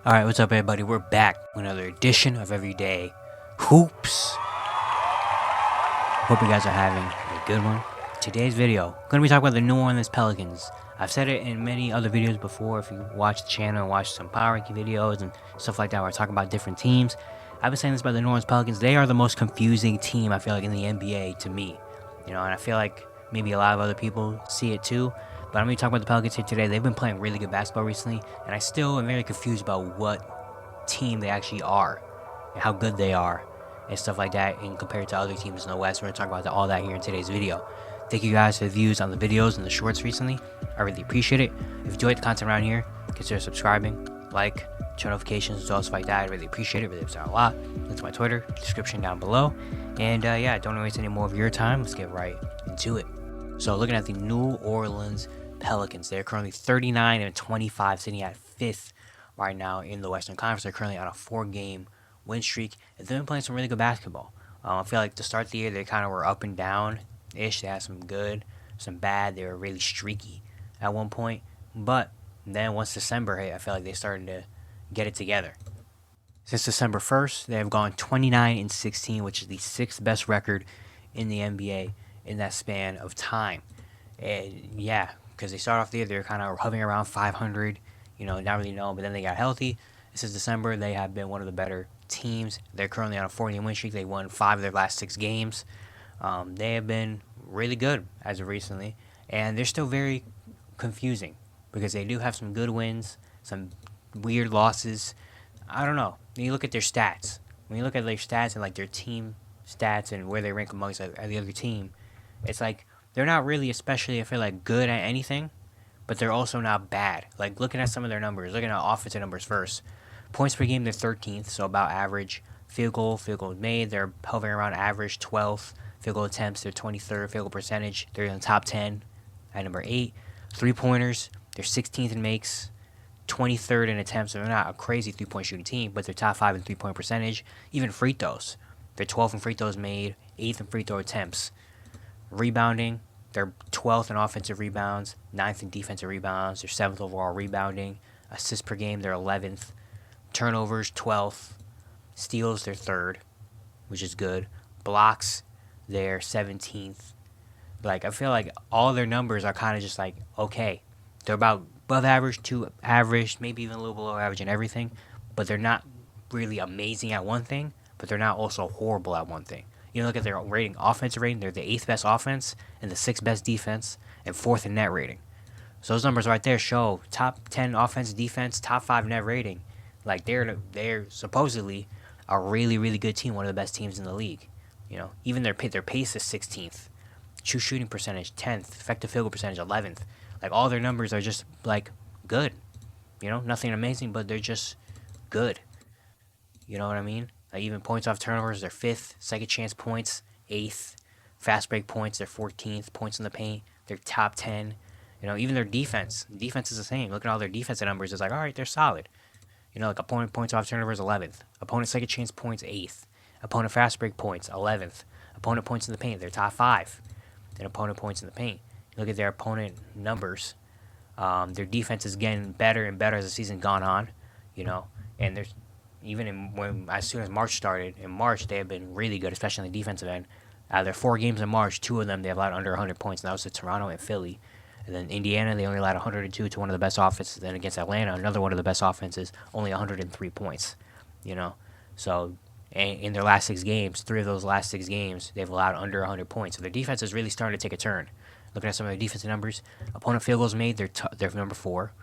Alright, what's up everybody? We're back with another edition of Everyday Hoops. Hope you guys are having a good one. Today's video, I'm going to be talking about the New Orleans Pelicans. I've said it in many other videos before. If you watch the channel and watch some power ranking videos and stuff like that where I talk about different teams, I've been saying this about the New Orleans Pelicans. They are the most confusing team, I feel like, in the NBA to me. And I feel like maybe a lot of other people see it too. But I'm going to talk about the Pelicans here today. They've been playing really good basketball recently, and I still am very confused about what team they actually are and how good they are and stuff like that and compared to other teams in the West. We're going to talk about all that here in today's video. Thank you guys for the views on the videos and the shorts recently. I really appreciate it. If you enjoyed the content around here, consider subscribing, like, turn notifications, all stuff like that. I really appreciate it. Really helps out a lot. Link to my Twitter, description down below. And yeah, don't waste any more of your time. Let's get right into it. So looking at the New Orleans Pelicans, they're currently 39-25, sitting at 5th right now in the Western Conference. They're currently on a 4-game win streak, and they've been playing some really good basketball. I feel like to start the year, they kind of were up and down-ish. They had some good, some bad. They were really streaky at one point, but then once December hit, I feel like they started to get it together. Since December 1st, they have gone 29-16, which is the 6th best record in the NBA in that span of time. And yeah, because they started off the year, they were kind of hovering around 500, not really known, but then they got healthy. Since December, they have been one of the better teams. They're currently on a 4-game win streak. They won 5 of their last 6 games. They have been really good as of recently, and they're still very confusing because they do have some good wins, some weird losses. I don't know. When you look at their stats, and like their team stats and where they rank amongst the other team, it's like they're not really especially, I feel like, good at anything, but they're also not bad. Like, looking at some of their numbers, looking at offensive numbers first. Points per game, they're 13th, so about average. Field goal made, they're hovering around average, 12th. Field goal attempts, they're 23rd. Field goal percentage, they're in the top 10 at number 8. Three-pointers, they're 16th in makes, 23rd in attempts. So they're not a crazy three-point shooting team, but they're top 5 in three-point percentage. Even free throws, they're 12th in free throws made, 8th in free throw attempts. Rebounding, they're 12th in offensive rebounds, 9th in defensive rebounds, they're 7th overall rebounding. Assists per game, they're 11th. Turnovers, 12th. Steals, they're 3rd, which is good. Blocks, they're 17th. Like, I feel like all their numbers are kind of just like, okay. They're about above average to average, maybe even a little below average in everything, but they're not really amazing at one thing, but they're not also horrible at one thing. You look at their rating, offensive rating, they're the 8th best offense and the 6th best defense and 4th in net rating. So those numbers right there show top 10 offense, defense, top 5 net rating. Like, they're supposedly a really, really good team, one of the best teams in the league. Even their pace is 16th. True shooting percentage, 10th. Effective field goal percentage, 11th. Like, all their numbers are just, like, good. Nothing amazing, but they're just good. You know what I mean? Like, even points off turnovers, they're 5th. Second chance points, 8th. Fast break points, they're 14th. Points in the paint, they're top 10. Even their defense. Defense is the same. Look at all their defensive numbers. It's like, all right, they're solid. Like, opponent points off turnovers, 11th. Opponent second chance points, 8th. Opponent fast break points, 11th. Opponent points in the paint, they're top 5. Then opponent points in the paint. Look at their opponent numbers. Their defense is getting better and better as the season gone on. And there's even as soon as March started, in March they have been really good, especially on the defensive end. Out of their 4 games in March, 2 of them they have allowed under 100 points, and that was to Toronto and Philly. And then Indiana, they only allowed 102 to one of the best offenses. Then against Atlanta, another one of the best offenses, only 103 points. So in their last 6 games, 3 of those last 6 games, they've allowed under 100 points. So their defense is really starting to take a turn. Looking at some of their defensive numbers, opponent field goals made, they're number 4.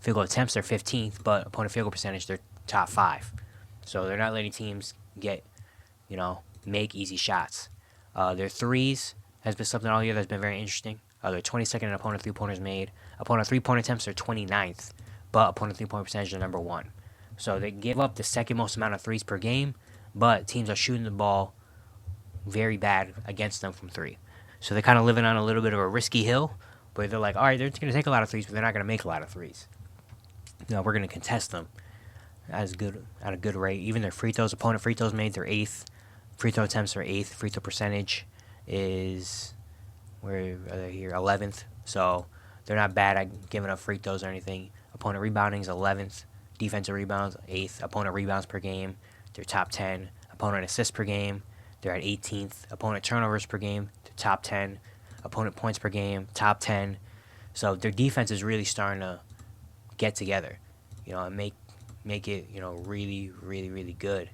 Field goal attempts, they're 15th, but opponent field goal percentage, they're top 5. So they're not letting teams make easy shots. Their threes has been something all year that's been very interesting. They're 22nd in opponent three-pointers made. Opponent three-point attempts are 29th, but opponent three-point percentage is number 1. So they give up the second most amount of threes per game, but teams are shooting the ball very bad against them from 3. So they're kind of living on a little bit of a risky hill, where they're like, all right, they're going to take a lot of threes, but they're not going to make a lot of threes. We're going to contest them at a good rate. Even their free throws, opponent free throws made, they're 8th. Free throw attempts are 8th. Free throw percentage is, where are they here, 11th. So they're not bad at giving up free throws or anything. Opponent rebounding is 11th. defensive rebounds, 8th. Opponent rebounds per game, they're top 10. Opponent assists per game, they're at 18th. Opponent turnovers per game, they're top 10. Opponent points per game, top 10. So their defense is really starting to get together, and make it, really, really, really good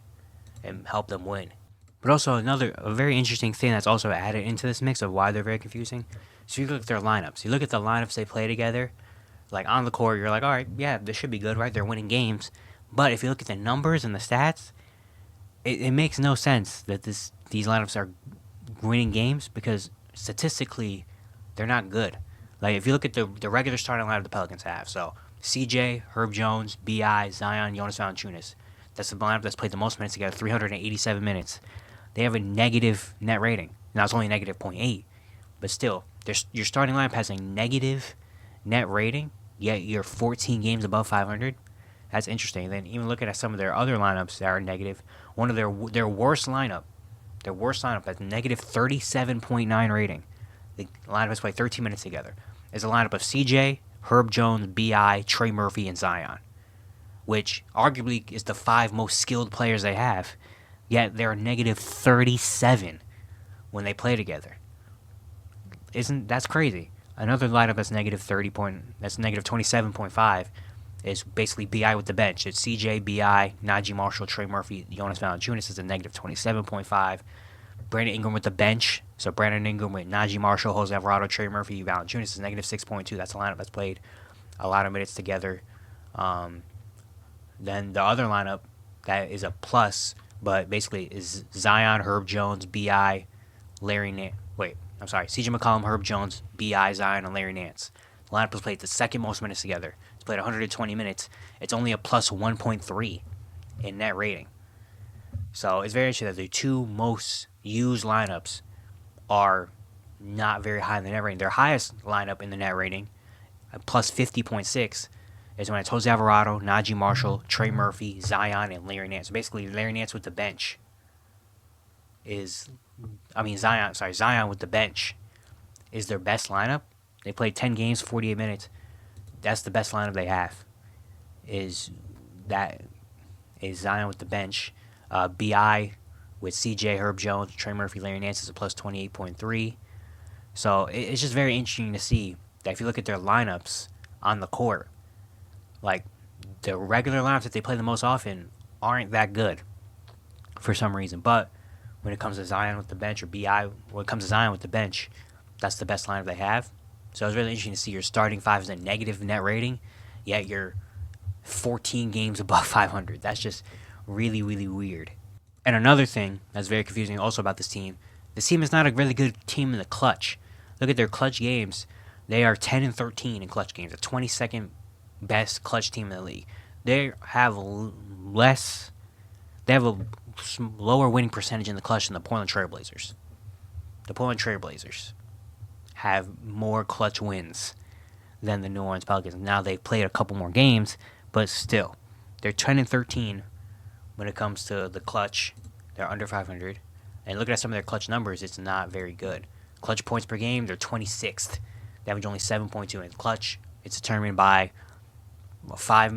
and help them win. But also a very interesting thing that's also added into this mix of why they're very confusing. So you look at their lineups. You look at the lineups they play together, like on the court, you're like, all right, yeah, this should be good, right? They're winning games. But if you look at the numbers and the stats, it makes no sense that these lineups are winning games because statistically, they're not good. Like if you look at the regular starting lineup the Pelicans have, so CJ, Herb Jones, Bi, Zion, Jonas Valanciunas. That's the lineup that's played the most minutes together, 387 minutes. They have a negative net rating. Now it's only negative 0.8, but still, your starting lineup has a negative net rating, yet you're 14 games above 500. That's interesting. Then even looking at some of their other lineups that are negative, one of their worst lineup has negative 37.9 rating. The lineup has played 13 minutes together. Is a lineup of CJ, Herb Jones, Bi, Trey Murphy, and Zion, which arguably is the 5 most skilled players they have. Yet they're negative 37 when they play together. That's crazy? Another lineup that's negative 27.5 is basically Bi with the bench. It's CJ, Bi, Najee Marshall, Trey Murphy, Jonas Valanciunas is a negative 27.5. Brandon Ingram with the bench. So Brandon Ingram with Najee Marshall, Jose Alvarado, Trey Murphy, Valanciunas is negative 6.2. That's a lineup that's played a lot of minutes together. Then the other lineup that is a plus, but basically is Zion, Herb Jones, Bi, CJ McCollum, Herb Jones, Bi, Zion, and Larry Nance. The lineup has played the second most minutes together. It's played 120 minutes. It's only a plus 1.3 in net rating. So it's very interesting that the 2 most used lineups are not very high in the net rating. Their highest lineup in the net rating, plus 50.6, is when it's Jose Alvarado, Najee Marshall, Trey Murphy, Zion, and Larry Nance. So basically, Larry Nance with the bench Zion with the bench is their best lineup. They played 10 games, 48 minutes. That's the best lineup they have. Is Zion with the bench. Bi with CJ, Herb Jones, Trey Murphy, Larry Nance is a plus 28.3. So it's just very interesting to see that if you look at their lineups on the court, like the regular lineups that they play the most often aren't that good for some reason. But when it comes to Zion with the bench, or Bi, when it comes to Zion with the bench, that's the best lineup they have. So it's really interesting to see your starting 5 is a negative net rating, yet you're 14 games above 500. That's just really, really weird. And another thing that's very confusing also about this team is not a really good team in the clutch. Look at their clutch games. They are 10-13 in clutch games, the 22nd best clutch team in the league. They have a lower winning percentage in the clutch than the Portland Trailblazers. The Portland Trailblazers have more clutch wins than the New Orleans Pelicans. Now they've played a couple more games, but still, they're 10-13 when it comes to the clutch. They're under 500. And looking at some of their clutch numbers, it's not very good. Clutch points per game, they're 26th. They average only 7.2 in clutch. It's determined by 5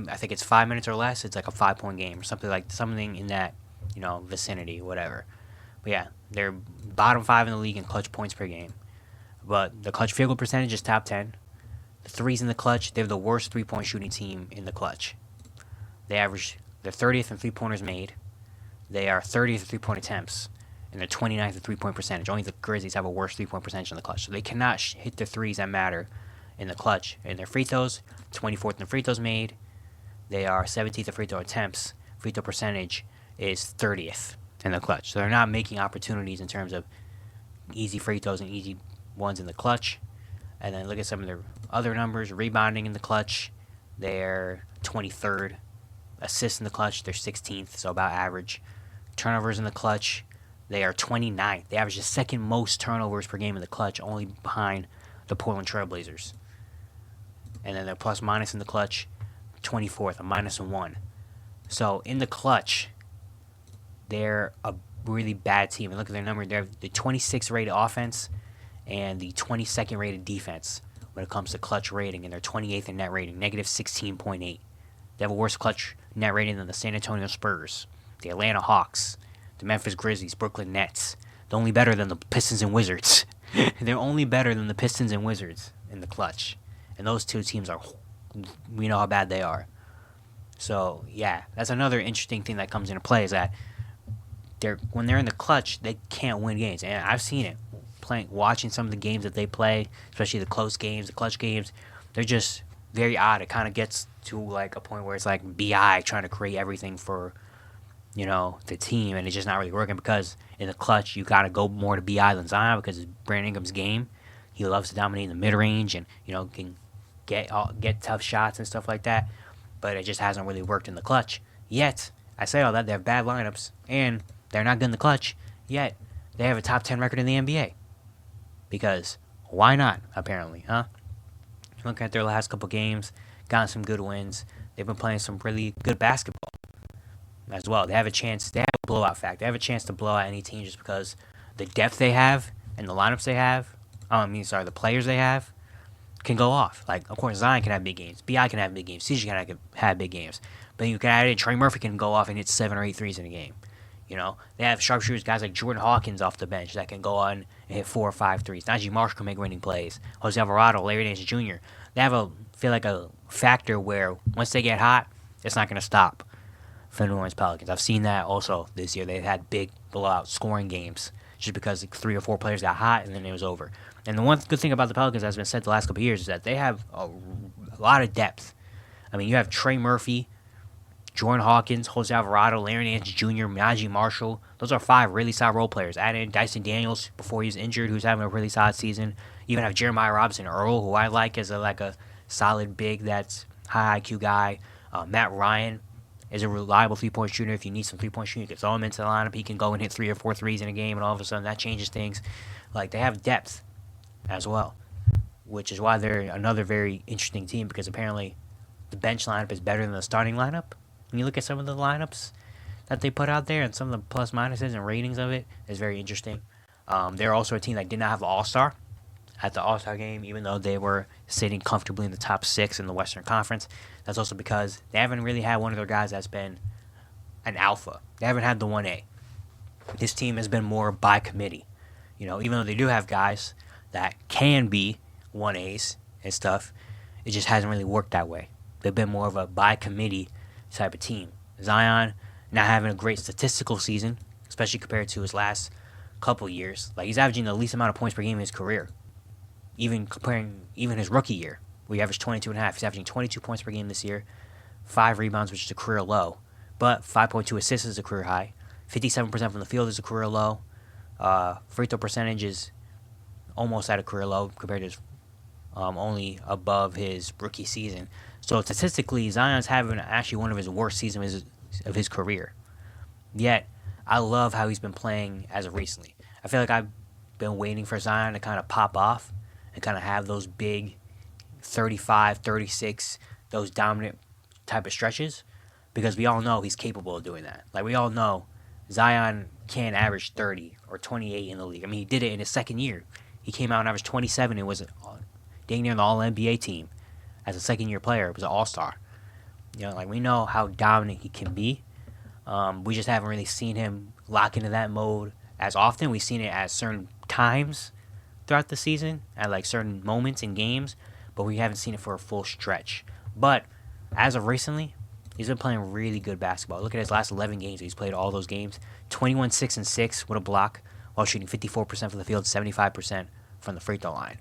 minutes or less. It's like a 5-point game or something in that, vicinity, whatever. But yeah, they're bottom 5 in the league in clutch points per game. But the clutch field goal percentage is top 10. The threes in the clutch, they're the worst 3-point shooting team in the clutch. They're 30th in 3-pointers made. They are 30th in 3-point attempts. And they're 29th in 3-point percentage. Only the Grizzlies have a worse 3-point percentage in the clutch. So they cannot hit the threes that matter in the clutch. And their free throws, 24th in free throws made. They are 17th in free throw attempts. Free throw percentage is 30th in the clutch. So they're not making opportunities in terms of easy free throws and easy ones in the clutch. And then look at some of their other numbers. Rebounding in the clutch, they're 23rd. Assists in the clutch, they're 16th, so about average. Turnovers in the clutch, they are 29th. They average the second most turnovers per game in the clutch, only behind the Portland Trailblazers. And then their plus minus in the clutch, 24th, a -1. So in the clutch, they're a really bad team. And look at their number. They're the 26th rated offense and the 22nd rated defense when it comes to clutch rating. And they're 28th in net rating, negative 16.8. They have a worse clutch net rating than the San Antonio Spurs, the Atlanta Hawks, the Memphis Grizzlies, Brooklyn Nets. They're only better than the Pistons and Wizards. They're only better than the Pistons and Wizards in the clutch. And those two teams we know how bad they are. So, yeah, that's another interesting thing that comes into play is that when they're in the clutch, they can't win games. And I've seen it watching some of the games that they play, especially the close games, the clutch games. They're just very odd. It kind of gets to like a point where it's like BI trying to create everything for, the team, and it's just not really working because in the clutch you gotta go more to BI than Zion because it's Brandon Ingram's game. He loves to dominate in the mid range and can get tough shots and stuff like that. But it just hasn't really worked in the clutch yet. I say all that, they have bad lineups and they're not good in the clutch yet. They have a top 10 record in the NBA because why not? Apparently, huh? Look at their last couple games, gotten some good wins. They've been playing some really good basketball as well. They have a chance. They have a blowout fact. They have a chance to blow out any team just because the depth they have and the lineups they have. The players they have can go off. Like, of course, Zion can have big games. Bi can have big games. CJ can have big games. But you can add in Trey Murphy can go off and hit 7 or 8 threes in a game. They have sharpshooters, guys like Jordan Hawkins off the bench that can go on and hit 4 or 5 threes. Najee Marshall can make winning plays. Jose Alvarado, Larry Nance Jr. They have a factor where once they get hot, it's not going to stop for the New Orleans Pelicans. I've seen that also this year. They've had big blowout scoring games just because 3 or 4 players got hot and then it was over. And the one good thing about the Pelicans that's been said the last couple of years is that they have a lot of depth. I mean, you have Trey Murphy, Jordan Hawkins, Jose Alvarado, Larry Nance Jr., Najee Marshall. Those are 5 really solid role players. Add in Dyson Daniels before he was injured, who's having a really solid season. You even have Jeremiah Robinson Earl, who I like as a solid big that's high IQ guy. Matt Ryan is a reliable 3-point shooter. If you need some 3-point shooting, you can throw him into the lineup. He can go and hit 3 or 4 threes in a game, and all of a sudden that changes things. Like, they have depth as well, which is why they're another very interesting team because apparently the bench lineup is better than the starting lineup. When you look at some of the lineups that they put out there and some of the plus minuses and ratings of it, is very interesting. They're also a team that did not have an All-Star at the All-Star game, even though they were sitting comfortably in the top 6 in the Western Conference. That's also because they haven't really had one of their guys that's been an alpha. They haven't had the 1A. This team has been more by committee. Even though they do have guys that can be 1As and stuff, it just hasn't really worked that way. They've been more of a by committee type of team. Zion not having a great statistical season, especially compared to his last couple years. Like, he's averaging the least amount of points per game in his career. Even his rookie year, where he averaged 22.5. He's averaging 22 points per game this year, 5 rebounds, which is a career low. But 5.2 assists is a career high. 57% from the field is a career low. Free throw percentage is almost at a career low compared to his, only above his rookie season. So statistically, Zion's having actually one of his worst seasons of his career. Yet, I love how he's been playing as of recently. I feel like I've been waiting for Zion to kind of pop off and kind of have those big 35, 36, those dominant type of stretches, because we all know he's capable of doing that. Like, we all know Zion can average 30 or 28 in the league. I mean, he did it in his second year. He came out and averaged 27 and was dang near the All-NBA team. As a second-year player, it was an all-star. We know how dominant he can be. We just haven't really seen him lock into that mode as often. We've seen it at certain times throughout the season, at certain moments in games, but we haven't seen it for a full stretch. But as of recently, he's been playing really good basketball. Look at his last 11 games. He's played all those games. 21, 6, and 6 with a block, while shooting 54% from the field, 75% from the free throw line.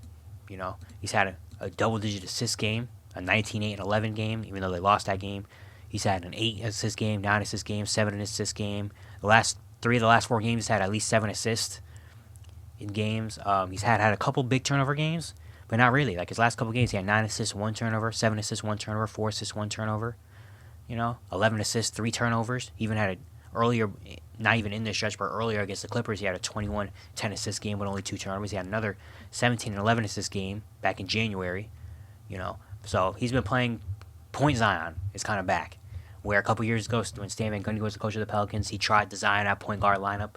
He's had a double-digit assist game, a 19, 8, and 11 game, even though they lost that game. He's had an 8-assist game, 9-assist game, 7-assist game. The last 3 of the last 4 games, he's had at least 7 assists in games. He's had a couple big turnover games, but not really. Like, his last couple games, he had 9 assists, 1 turnover, 7 assists, 1 turnover, 4 assists, 1 turnover. 11 assists, 3 turnovers. He even had an earlier, not even in this stretch, but earlier against the Clippers, he had a 21, 10-assist game with only 2 turnovers. He had another 17 and 11-assist game back in January. So he's been playing point Zion is kind of back. Where a couple years ago, when Stan Van Gundy was the coach of the Pelicans, he tried the Zion at point guard lineup,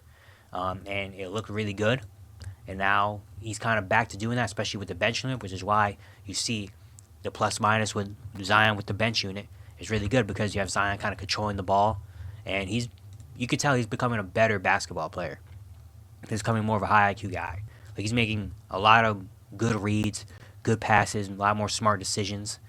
and it looked really good. And now he's kind of back to doing that, especially with the bench unit, which is why you see the plus minus with Zion with the bench unit is really good because you have Zion kind of controlling the ball, and you could tell he's becoming a better basketball player. He's becoming more of a high IQ guy. Like he's making a lot of good reads, good passes, a lot more smart decisions,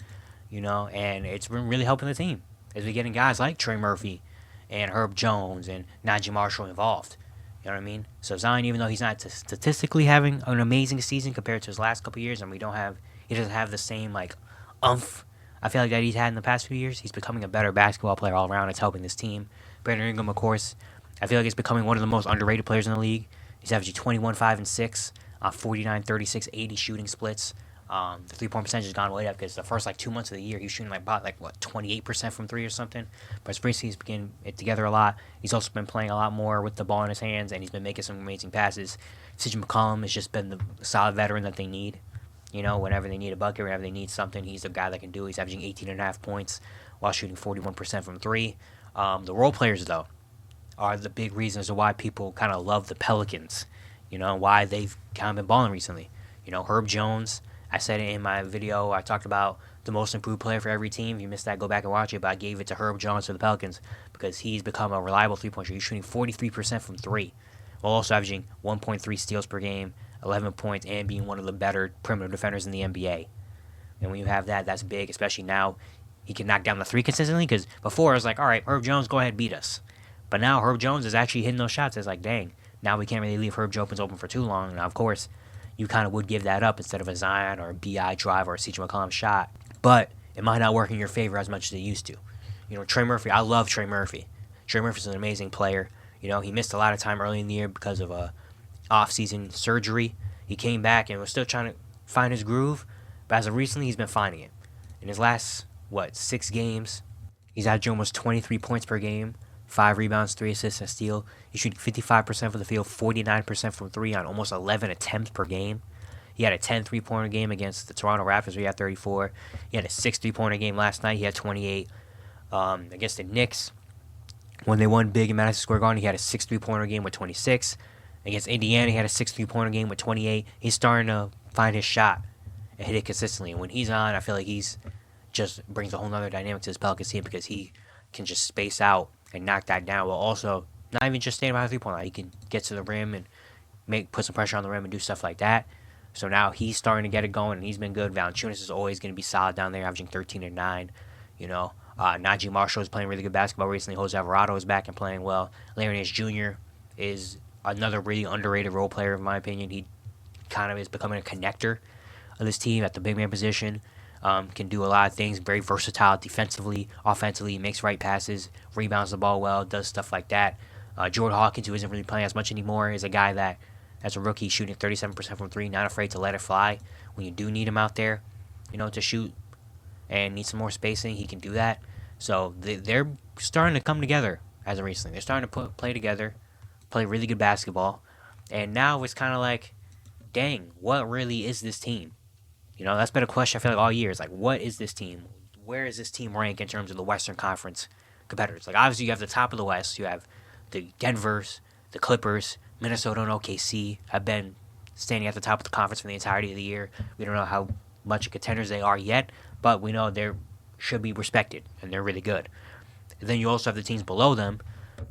and it's been really helping the team as we're getting guys like Trey Murphy and Herb Jones and Najee Marshall involved. You know what I mean? So Zion, even though he's not statistically having an amazing season compared to his last couple years, and he doesn't have the same like umph I feel like that he's had in the past few years. He's becoming a better basketball player all around. It's helping this team. Brandon Ingram, of course, I feel like he's becoming one of the most underrated players in the league. He's averaging 21, 5, and 6 on 49, 36, 80 shooting splits. The 3-point percentage has gone way up because the first 2 months of the year he was shooting 28% from three or something. But it's recently he's been it together a lot. He's also been playing a lot more with the ball in his hands, and he's been making some amazing passes. CJ McCollum has just been the solid veteran that they need. Whenever they need a bucket, whenever they need something, he's the guy that can do it. He's averaging 18.5 points while shooting 41% from three. The role players, though, are the big reasons why people kind of love the Pelicans. Why they've kind of been balling recently. Herb Jones, I said it in my video. I talked about the most improved player for every team. If you missed that, go back and watch it. But I gave it to Herb Jones for the Pelicans because he's become a reliable three-point shooter. He's shooting 43% from three, while also averaging 1.3 steals per game, 11 points, and being one of the better perimeter defenders in the NBA. And when you have that, that's big, especially now he can knock down the three consistently because before it was like, all right, Herb Jones, go ahead, beat us. But now Herb Jones is actually hitting those shots. It's like, dang, now we can't really leave Herb Jones open for too long. Now, of course, you kind of would give that up instead of a Zion or a B.I. drive or a C.J. McCollum shot. But it might not work in your favor as much as it used to. Trey Murphy, I love Trey Murphy. Trey Murphy's an amazing player. He missed a lot of time early in the year because of a off-season surgery. He came back and was still trying to find his groove. But as of recently, he's been finding it. In his last, 6 games, he's averaging almost 23 points per game, 5 rebounds, 3 assists, and a steal. He's shooting 55% from the field, 49% from 3 on almost 11 attempts per game. He had a 10 3-pointer game against the Toronto Raptors where he had 34. He had a 6 3-pointer game last night. He had 28. Against the Knicks, when they won big in Madison Square Garden, he had a 6 3-pointer game with 26. Against Indiana, he had a 6 3-pointer game with 28. He's starting to find his shot and hit it consistently. And when he's on, I feel like he's just brings a whole nother dynamic to this Pelicans team because he can just space out and knock that down while also not even just staying behind the 3-point line. He can get to the rim and put some pressure on the rim and do stuff like that. So now he's starting to get it going, and he's been good. Valanciunas is always going to be solid down there, averaging 13 and 9. Najee Marshall is playing really good basketball recently. Jose Alvarado is back and playing well. Larry Nance Jr. is another really underrated role player, in my opinion. He kind of is becoming a connector of this team at the big man position. Can do a lot of things, very versatile defensively, offensively, makes right passes, rebounds the ball well, does stuff like that. Jordan Hawkins, who isn't really playing as much anymore, is a guy that, as a rookie, shooting 37% from 3, not afraid to let it fly. When you do need him out there, to shoot and need some more spacing, he can do that. So they're starting to come together as of recently. They're starting to play together, play really good basketball. And now it's kind of like, dang, what really is this team? That's been a question I feel like all year. It's like, what is this team? Where is this team rank in terms of the Western Conference competitors? Like, obviously, you have the top of the West. You have the Denvers, the Clippers, Minnesota, and OKC have been standing at the top of the conference for the entirety of the year. We don't know how much of contenders they are yet, but we know they should be respected, and they're really good. And then you also have the teams below them.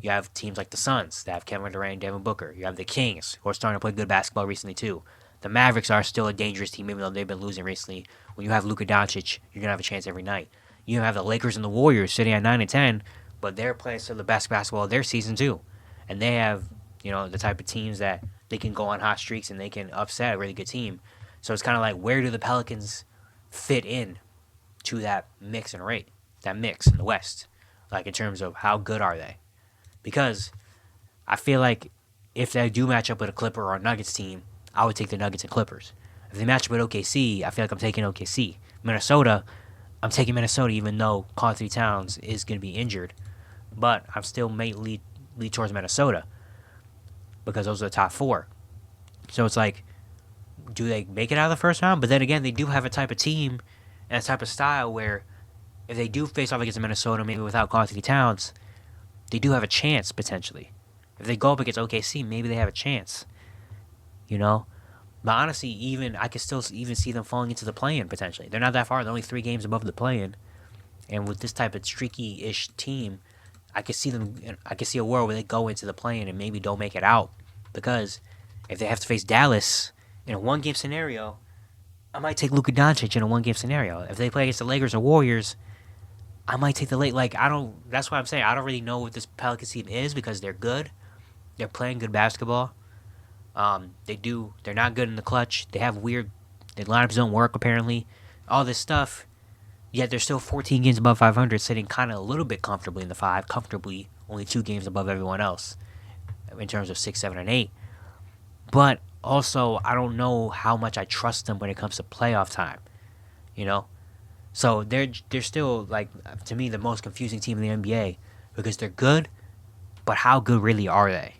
You have teams like the Suns that have Kevin Durant and Devin Booker. You have the Kings, who are starting to play good basketball recently, too. The Mavericks are still a dangerous team, even though they've been losing recently. When you have Luka Doncic, you're going to have a chance every night. You have the Lakers and the Warriors sitting at 9 and 10, but they're playing still the best basketball of their season, too. And they have, the type of teams that they can go on hot streaks and they can upset a really good team. So it's kind of like, where do the Pelicans fit in to that mix and rate, that mix in the West? Like, in terms of how good are they? Because I feel like if they do match up with a Clipper or a Nuggets team, I would take the Nuggets and Clippers. If they match up with OKC, I feel like I'm taking OKC. Minnesota, I'm taking Minnesota even though Karl Anthony Towns is going to be injured. But I'm still may lead towards Minnesota because those are the top 4. So it's like, do they make it out of the first round? But then again, they do have a type of team and a type of style where if they do face off against Minnesota, maybe without Karl Anthony Towns, they do have a chance potentially. If they go up against OKC, maybe they have a chance. But honestly, I could still even see them falling into the play-in potentially. They're not that far. They're only 3 games above the play-in. And with this type of streaky-ish team, I could see a world where they go into the play-in and maybe don't make it out. Because if they have to face Dallas in a one-game scenario, I might take Luka Doncic in a one-game scenario. If they play against the Lakers or Warriors, I might take the that's what I'm saying. I don't really know what this Pelicans team is because they're good. They're playing good basketball. They're not good in the clutch. Their lineups don't work apparently. All this stuff. Yet they're still 14 games above 500, sitting kind of a little bit comfortably in the 5, comfortably only 2 games above everyone else in terms of 6, 7, and 8. But also, I don't know how much I trust them when it comes to playoff time, you know? So they're still, like, to me, the most confusing team in the NBA because they're good, but how good really are they,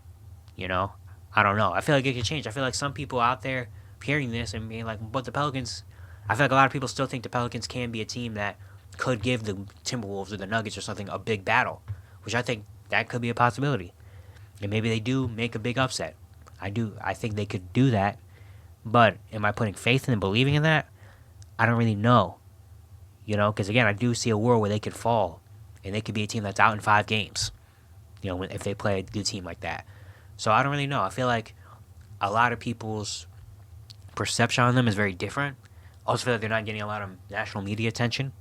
you know? I don't know. I feel like it could change. I feel like some people out there hearing this and being like, but the Pelicans... I feel like a lot of people still think the Pelicans can be a team that could give the Timberwolves or the Nuggets or something a big battle, which I think that could be a possibility. And maybe they do make a big upset. I think they could do that. But am I putting faith in and believing in that? I don't really know. You know, because again, I do see a world where they could fall and they could be a team that's out in 5 games. You know, if they play a good team like that. So I don't really know. I feel like a lot of people's perception on them is very different. I also feel like they're not getting a lot of national media attention,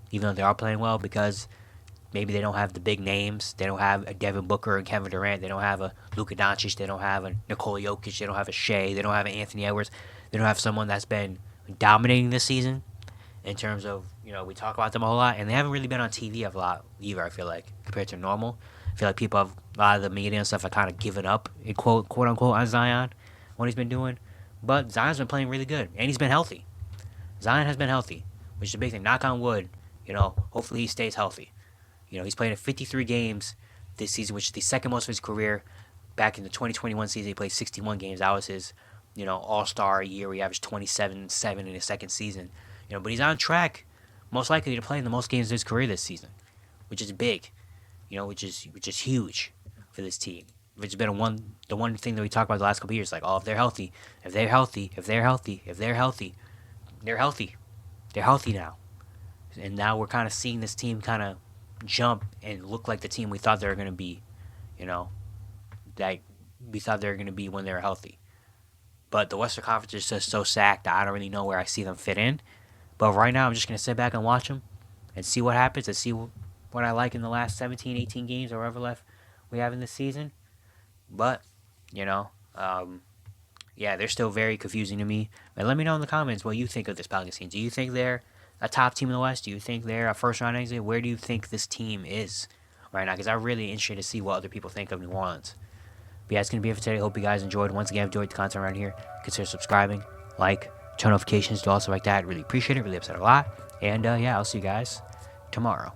even though they are playing well, because maybe they don't have the big names. They don't have a Devin Booker and Kevin Durant. They don't have a Luka Doncic. They don't have a Nikola Jokic. They don't have a Shea. They don't have an Anthony Edwards. They don't have someone that's been dominating this season in terms of, you know, we talk about them a whole lot, and they haven't really been on TV a lot either, I feel like, compared to normal. I feel like people have, a lot of the media and stuff are kind of given up, quote unquote, on Zion, what he's been doing. But Zion's been playing really good, and he's been healthy. Zion has been healthy, which is a big thing. Knock on wood, you know, hopefully he stays healthy. You know, he's played in 53 games this season, which is the second most of his career. Back in the 2021 season, he played 61 games. That was his, you know, all-star year where he averaged 27-7 in his second season. You know, but he's on track, most likely, to play in the most games of his career this season, which is big, you know, which is huge for this team. It's been the one thing that we talked about the last couple of years, like, oh, if they're healthy, they're healthy now. And now we're kind of seeing this team kind of jump and look like the team we thought they were going to be, you know, like we thought they were going to be when they were healthy. But the Western Conference is just so stacked that I don't really know where I see them fit in. But right now I'm just going to sit back and watch them and see what happens and see what I like in the last 17, 18 games or whatever left we have in this season. But, you know, yeah, they're still very confusing to me. But let me know in the comments what you think of this Pelicans team. Do you think they're a top team in the West? Do you think they're a first-round exit? Where do you think this team is right now? Because I'm really interested to see what other people think of New Orleans. But yeah, it's going to be it for today. Hope you guys enjoyed. Once again, enjoyed the content around here. Consider subscribing, like, turn notifications, do all stuff like that. Really appreciate it. Really upset a lot. And yeah, I'll see you guys tomorrow.